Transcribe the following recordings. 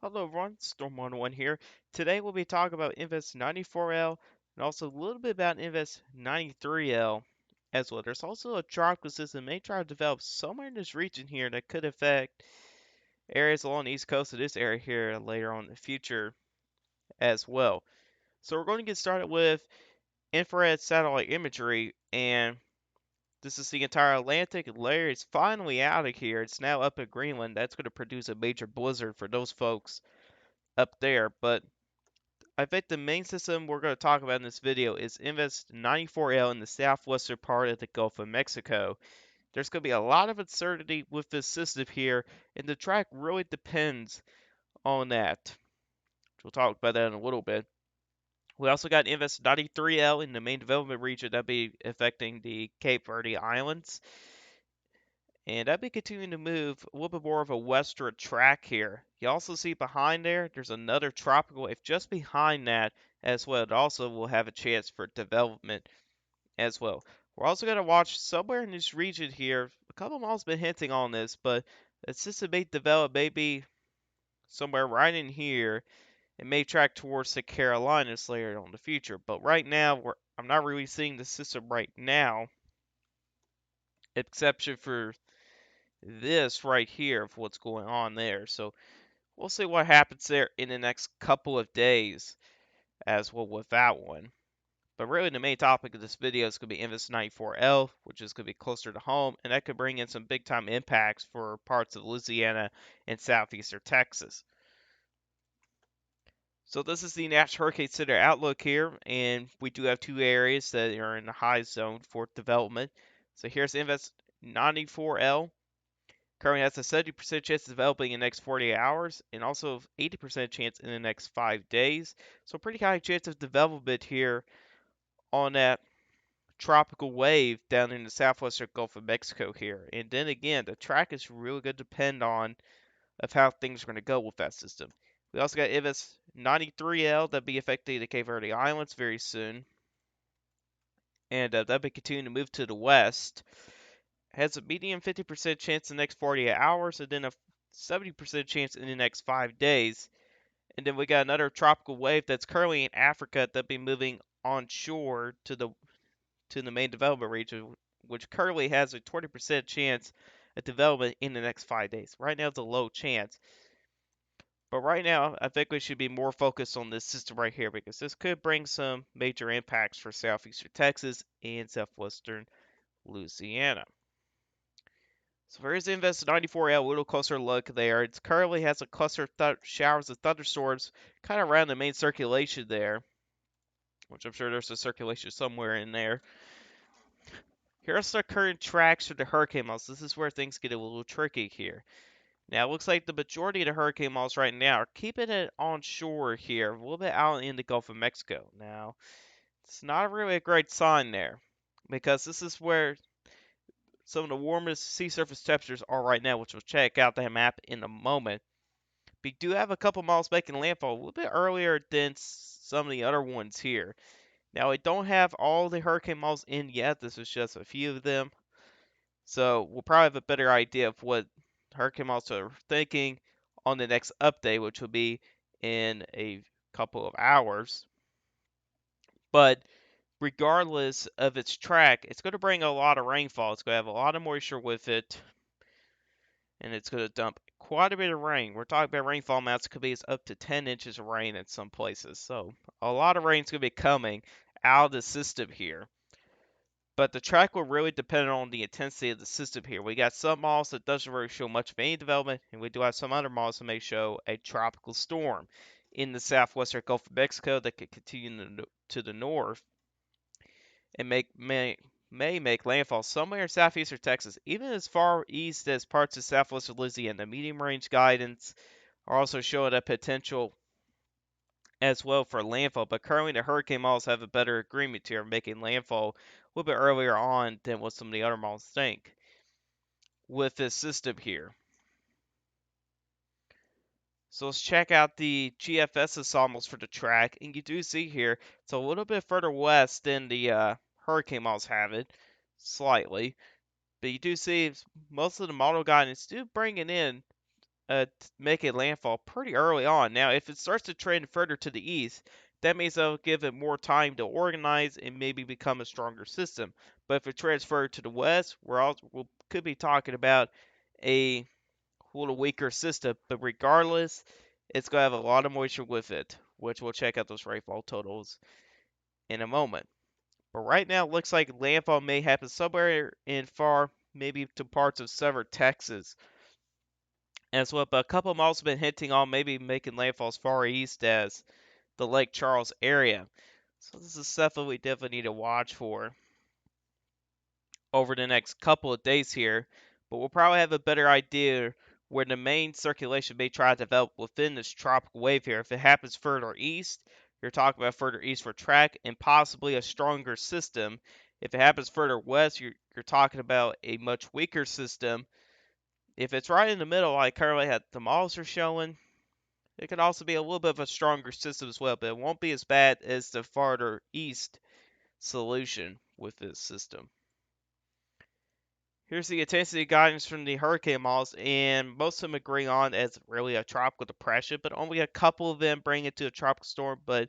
Hello everyone, Storm 101 here. Today we'll be talking about Invest 94L and also a little bit about Invest 93L as well. There's also a tropical system may try to develop somewhere in this region here that could affect areas along the east coast of this area here later on in the future as well. So we're going to get started with infrared satellite imagery, and this is the entire Atlantic layer. It's finally out of here. It's now up in Greenland. That's going to produce a major blizzard for those folks up there, but I think the main system we're going to talk about in this video is Invest 94L in the southwestern part of the Gulf of Mexico. There's going to be a lot of uncertainty with this system here, and the track really depends on that. We'll talk about that in a little bit. We also got Invest 93L in the main development region that'll be affecting the Cape Verde Islands. And I'll be continuing to move a little bit more of a westward track here. You also see behind there's another tropical wave just behind that as well. It also will have a chance for development as well. We're also going to watch somewhere in this region here. A couple of miles been hinting on this, but the system may develop maybe somewhere right in here. It may track towards the Carolinas later on in the future. But right now, I'm not really seeing the system right now, exception for this right here of what's going on there. So we'll see what happens there in the next couple of days as well with that one. But really the main topic of this video is going to be Invest 94L, which is going to be closer to home, and that could bring in some big time impacts for parts of Louisiana and southeastern Texas. So this is the National Hurricane Center outlook here, and we do have two areas that are in the high zone for development. So here's Invest 94L. Currently has a 70% chance of developing in the next 48 hours and also 80% chance in the next 5 days. So pretty high chance of development here on that tropical wave down in the southwestern Gulf of Mexico here. And then again, the track is really going to depend on of how things are going to go with that system. We also got IVAS 93L that'll be affecting the Cape Verde Islands very soon. And that'll be continuing to move to the west. Has a medium 50% chance in the next 48 hours, and then a 70% chance in the next 5 days. And then we got another tropical wave that's currently in Africa that'll be moving onshore to the main development region, which currently has a 20% chance of development in the next 5 days. Right now it's a low chance. But right now, I think we should be more focused on this system right here because this could bring some major impacts for southeastern Texas and southwestern Louisiana. So here's the Invest 94L, a little closer look there. It currently has a cluster of showers of thunderstorms kind of around the main circulation there, which I'm sure there's a circulation somewhere in there. Here's the current tracks for the hurricane models. This is where things get a little tricky here. Now, it looks like the majority of the hurricane models right now are keeping it onshore here, a little bit out in the Gulf of Mexico. Now, it's not really a great sign there because this is where some of the warmest sea surface temperatures are right now, which we'll check out that map in a moment. We do have a couple models making landfall a little bit earlier than some of the other ones here. Now, I don't have all the hurricane models in yet. This is just a few of them. So we'll probably have a better idea of what hurricane models are thinking on the next update, which will be in a couple of hours. But regardless of its track, it's going to bring a lot of rainfall. It's going to have a lot of moisture with it, and it's going to dump quite a bit of rain. We're talking about rainfall amounts could be up to 10 inches of rain in some places. So a lot of rain is going to be coming out of the system here. But the track will really depend on the intensity of the system here. We got some models that doesn't really show much of any development, and we do have some other models that may show a tropical storm in the southwestern Gulf of Mexico that could continue to the north and may make landfall somewhere in southeastern Texas, even as far east as parts of southwestern Louisiana. The medium range guidance are also showing a potential as well for landfall, but currently the hurricane models have a better agreement here, making landfall a little bit earlier on than what some of the other models think with this system here. So let's check out the GFS ensembles for the track, and you do see here it's a little bit further west than the hurricane models have it, slightly, but you do see most of the model guidance do bring it in make a landfall pretty early on. Now, if it starts to trend further to the east, that means that'll give it more time to organize and maybe become a stronger system. But if it trends further to the west, we could be talking about a little weaker system. But regardless, it's going to have a lot of moisture with it, which we'll check out those rainfall totals in a moment. But right now, it looks like landfall may happen somewhere in far, maybe to parts of southern Texas as well. But a couple of models have been hinting on maybe making landfall as far east as the Lake Charles area. So this is stuff that we definitely need to watch for over the next couple of days here. But we'll probably have a better idea where the main circulation may try to develop within this tropical wave here. If it happens further east, you're talking about further east for track and possibly a stronger system. If it happens further west, you're talking about a much weaker system. If it's right in the middle, like currently the models are showing, it could also be a little bit of a stronger system as well, but it won't be as bad as the farther east solution with this system. Here's the intensity guidance from the hurricane models, and most of them agree on as really a tropical depression, but only a couple of them bring it to a tropical storm. But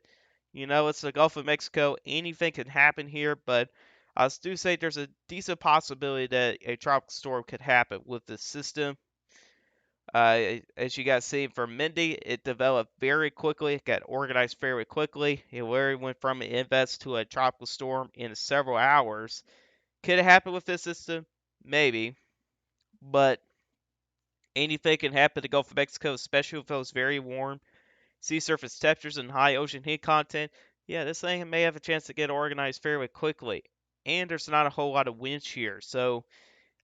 it's the Gulf of Mexico. Anything can happen here, but I do say there's a decent possibility that a tropical storm could happen with this system. As you guys see from Mindy, it developed very quickly. It got organized very quickly. It literally went from an invest to a tropical storm in several hours. Could it happen with this system? Maybe. But anything can happen to the Gulf of Mexico, especially if it was very warm. Sea surface temperatures and high ocean heat content. Yeah, this thing may have a chance to get organized fairly quickly. And there's not a whole lot of wind shear. So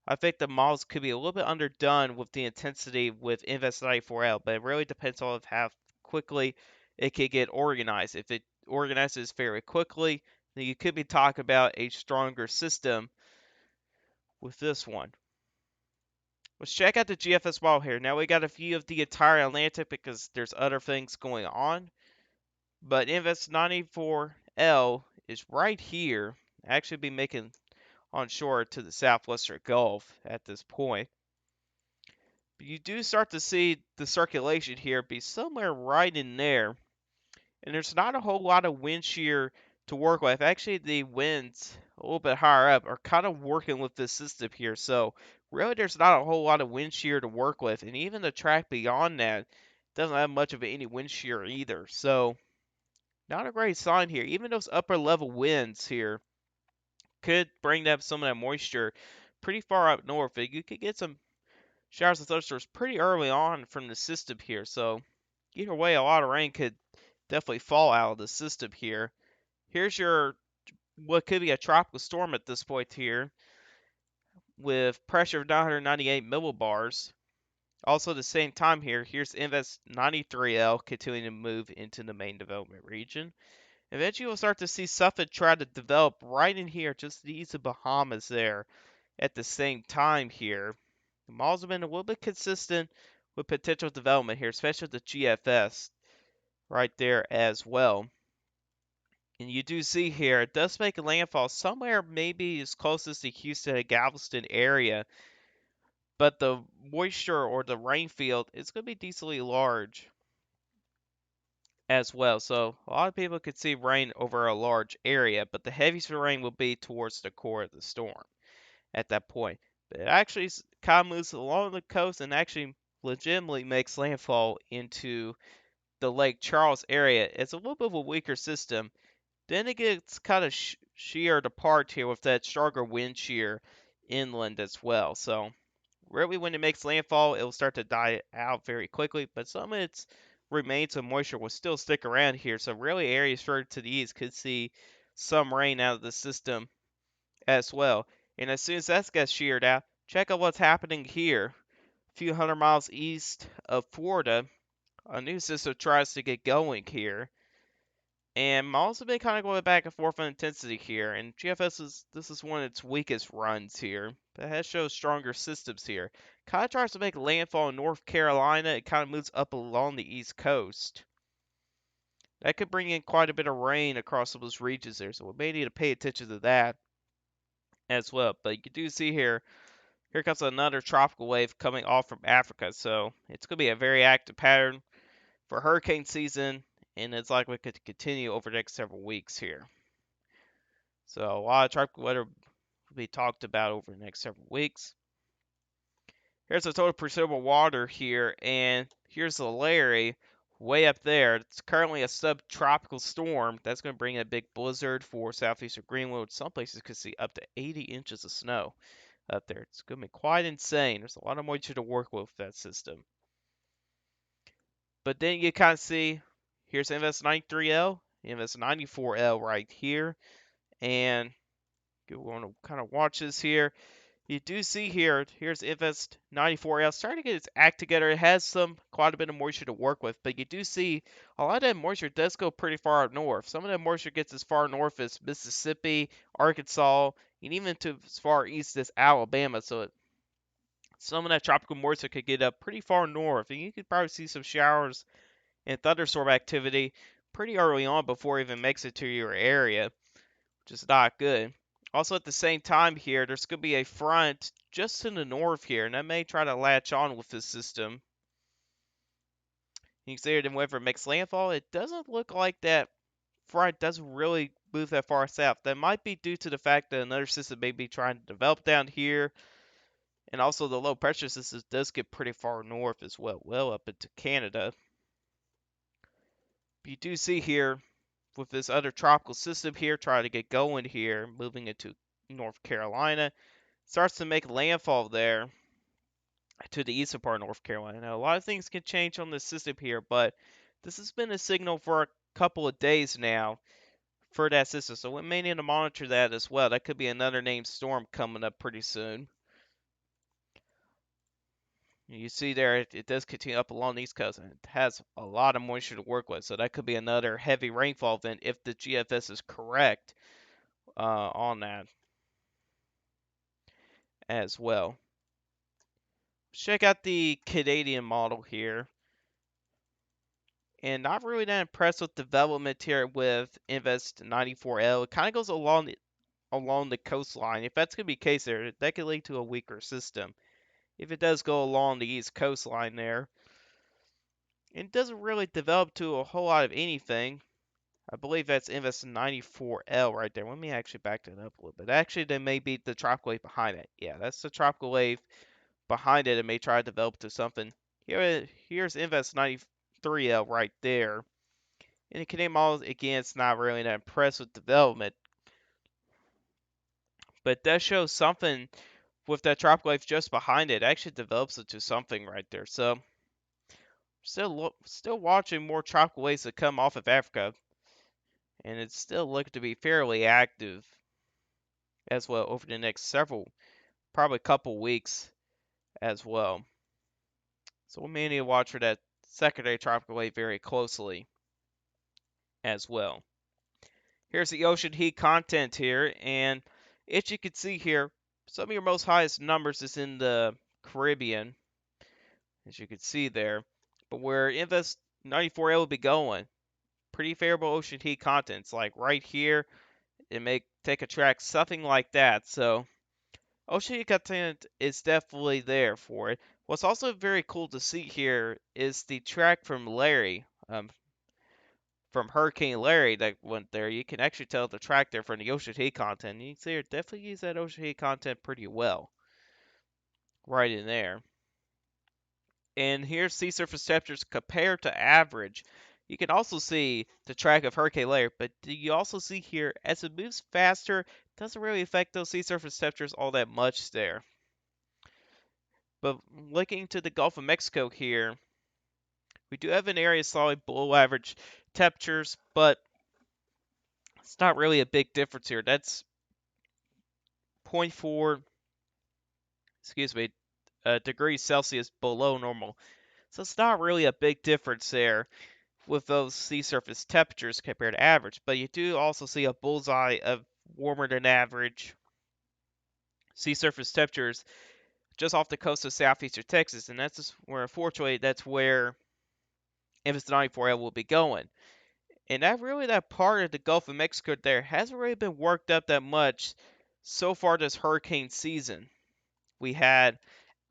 I think the models could be a little bit underdone with the intensity with Invest 94L, but it really depends on how quickly it could get organized. If it organizes very quickly, then you could be talking about a stronger system with this one. Let's check out the GFS model here. Now we got a view of the entire Atlantic because there's other things going on. But Invest 94L is right here. Actually be making onshore to the southwestern Gulf at this point. But you do start to see the circulation here be somewhere right in there. And there's not a whole lot of wind shear to work with. Actually, the winds a little bit higher up are kind of working with this system here. So really there's not a whole lot of wind shear to work with. And even the track beyond that doesn't have much of any wind shear either. So not a great sign here. Even those upper level winds here could bring up some of that moisture pretty far up north. You could get some showers and thunderstorms pretty early on from the system here. So either way, a lot of rain could definitely fall out of the system here. Here's your what could be a tropical storm at this point here with pressure of 998 millibars. Also, at the same time here, here's Invest 93L continuing to move into the main development region. Eventually, we'll start to see something try to develop right in here, just east of Bahamas there at the same time here. The models have been a little bit consistent with potential development here, especially the GFS right there as well. And you do see here, it does make a landfall somewhere maybe as close as the Houston and Galveston area, but the moisture or the rain field is going to be decently large as well. So a lot of people could see rain over a large area, but the heaviest rain will be towards the core of the storm at that point. But it actually kind of moves along the coast and actually legitimately makes landfall into the Lake Charles area. It's a little bit of a weaker system. Then it gets kind of sheared apart here with that stronger wind shear inland as well. So really when it makes landfall, it will start to die out very quickly, but some of its remains of moisture will still stick around here. So really areas further to the east could see some rain out of the system as well. And as soon as that gets sheared out, check out what's happening here. A few hundred miles east of Florida, a new system tries to get going here. And I'm also been kind of going back and forth on intensity here. And this is one of its weakest runs here. But it has shown stronger systems here. Kind of tries to make landfall in North Carolina. It kind of moves up along the east coast. That could bring in quite a bit of rain across some of those regions there. So we may need to pay attention to that as well. But you do see here, Here comes another tropical wave coming off from Africa, so it's going to be a very active pattern for hurricane season, and it's likely to continue over the next several weeks here. So a lot of tropical weather will be talked about over the next several weeks. Here's the total perceivable water here, and here's the Larry way up there. It's currently a subtropical storm that's going to bring a big blizzard for southeastern Greenland. Some places could see up to 80 inches of snow up there. It's going to be quite insane. There's a lot of moisture to work with that system. But then you kind of see, here's MS 93L, MS 94L right here, and you want to kind of watch this here. You do see here, here's Invest 94L starting to get its act together. It has quite a bit of moisture to work with, but you do see a lot of that moisture does go pretty far up north. Some of that moisture gets as far north as Mississippi, Arkansas, and even to as far east as Alabama. So some of that tropical moisture could get up pretty far north, and you could probably see some showers and thunderstorm activity pretty early on before it even makes it to your area, which is not good. Also, at the same time here, there's going to be a front just in the north here, and that may try to latch on with this system. You can see it whenever it makes landfall, it doesn't look like that front doesn't really move that far south. That might be due to the fact that another system may be trying to develop down here, and also the low pressure system does get pretty far north as well up into Canada. But you do see here, with this other tropical system here trying to get going here, moving into North Carolina, starts to make landfall there to the eastern part of North Carolina. Now, a lot of things can change on this system here, but this has been a signal for a couple of days now for that system, so we may need to monitor that as well. That could be another named storm coming up pretty soon. You see there, it does continue up along the east coast, and it has a lot of moisture to work with, so that could be another heavy rainfall event if the GFS is correct on that as well. Check out the Canadian model here. And not really that impressed with development here with Invest 94L. It kind of goes along the coastline. If that's going to be the case there, that could lead to a weaker system. If it does go along the east coastline there. It doesn't really develop to a whole lot of anything. I believe that's Invest 94L right there. Let me actually back that up a little bit. Actually, there may be the tropical wave behind it. Yeah, that's the tropical wave behind it. It may try to develop to something. Here's Invest 93L right there. In the Canadian model, again, it's not really that impressed with development. But it does show something with that tropical wave just behind it. It actually develops into something right there. So, still watching more tropical waves that come off of Africa. And it's still looking to be fairly active as well over the next probably couple weeks as well. So we may need to watch for that secondary tropical wave very closely as well. Here's the ocean heat content here, and as you can see here, some of your most highest numbers is in the Caribbean, as you can see there. But where Invest 94L will be going, pretty favorable ocean heat contents, like right here, it may take a track, something like that. So ocean heat content is definitely there for it. What's also very cool to see here is the track from Larry, from Hurricane Larry that went there. You can actually tell the track there from the ocean heat content. You can see it definitely use that ocean heat content pretty well right in there. And here's sea surface temperatures compared to average. You can also see the track of Hurricane Larry, but you also see here as it moves faster, it doesn't really affect those sea surface temperatures all that much there. But looking to the Gulf of Mexico here, we do have an area slightly below average temperatures, but it's not really a big difference here. That's 0.4, excuse me, degrees Celsius below normal. So it's not really a big difference there with those sea surface temperatures compared to average. But you do also see a bullseye of warmer than average sea surface temperatures just off the coast of southeastern Texas. And that's just where, unfortunately, that's where MS 94L will be going. And that part of the Gulf of Mexico there hasn't really been worked up that much so far this hurricane season. We had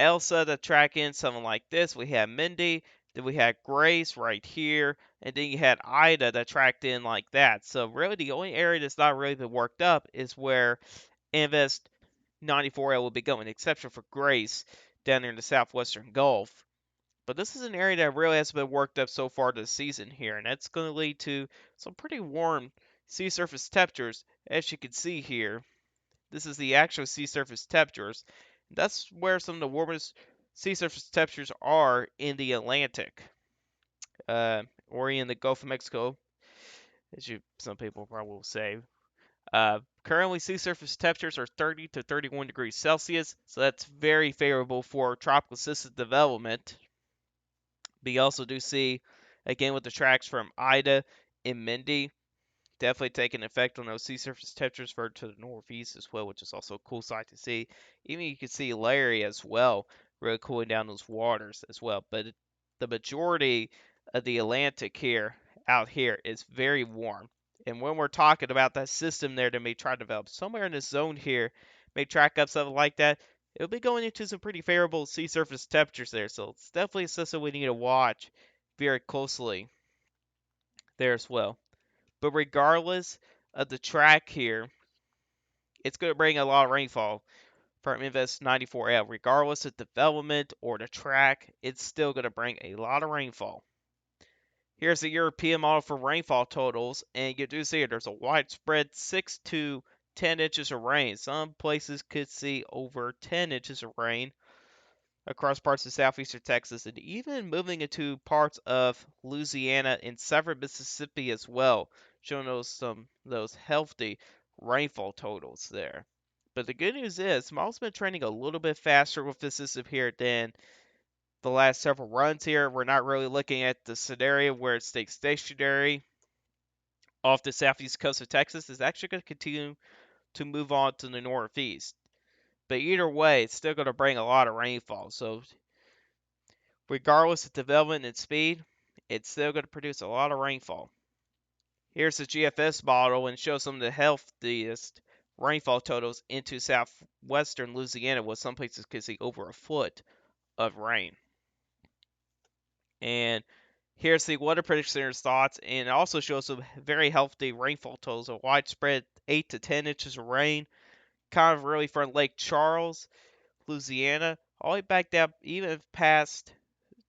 Elsa to track in something like this. We had Mindy. Then we had Grace right here. And then you had Ida that tracked in like that. So really the only area that's not really been worked up is where Invest 94L will be going, exception for Grace down there in the southwestern Gulf. But this is an area that really has been worked up so far this season here, and that's going to lead to some pretty warm sea surface temperatures, as you can see here. This is the actual sea surface temperatures. That's where some of the warmest sea surface temperatures are in the Atlantic, or in the Gulf of Mexico, as some people probably will say. Currently, sea surface temperatures are 30 to 31 degrees Celsius, so that's very favorable for tropical system development. We also do see, again, with the tracks from Ida and Mindy, definitely taking effect on those sea surface temperatures further to the northeast as well, which is also a cool sight to see. Even you can see Larry as well, really cooling down those waters as well. But the majority of the Atlantic here, out here, is very warm. And when we're talking about that system there that may try to develop somewhere in this zone here, may track up something like that, it'll be going into some pretty favorable sea surface temperatures there. So it's definitely a system we need to watch very closely there as well. But regardless of the track here, it's going to bring a lot of rainfall from Invest 94L. Regardless of development or the track, it's still going to bring a lot of rainfall. Here's the European model for rainfall totals, and you do see there's a widespread 6 to 10 inches of rain. Some places could see over 10 inches of rain across parts of southeastern Texas, and even moving into parts of Louisiana and southern Mississippi as well, showing those healthy rainfall totals there. But the good news is, model's been trending a little bit faster with this system here than the last several runs here. We're not really looking at the scenario where it stays stationary off the southeast coast of Texas. It's actually going to continue to move on to the northeast. But either way, it's still going to bring a lot of rainfall. So regardless of development and speed, it's still going to produce a lot of rainfall. Here's the GFS model and shows some of the healthiest rainfall totals into southwestern Louisiana, where some places could see over a foot of rain. And here's the Weather Prediction Center's thoughts, and it also shows some very healthy rainfall totals, a widespread 8 to 10 inches of rain, kind of really from Lake Charles, Louisiana, all the way back down, even past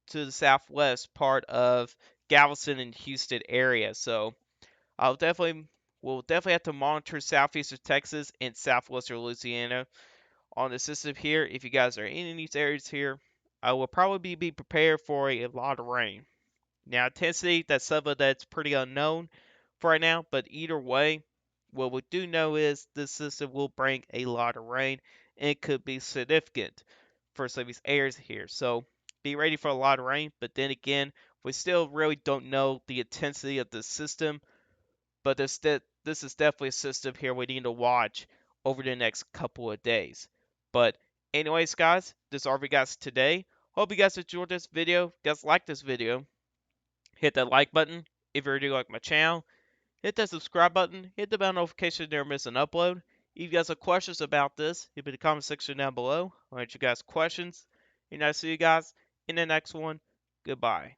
to the southwest part of Galveston and Houston area. So we'll definitely have to monitor southeastern Texas and southwestern Louisiana on the system here. If you guys are in these areas here, I will probably be prepared for a lot of rain. Now, intensity, that's something that's pretty unknown for right now, but either way, what we do know is this system will bring a lot of rain and it could be significant for some of these areas here. So be ready for a lot of rain, but then again, we still really don't know the intensity of the system, but this is definitely a system here we need to watch over the next couple of days. But anyways, guys, this is all we got today. Hope you guys enjoyed this video. If you guys like this video, hit that like button if you already like my channel. Hit that subscribe button. Hit the bell notification to never miss an upload. If you guys have questions about this, hit in the comment section down below. I'll answer you guys questions. And I'll see you guys in the next one. Goodbye.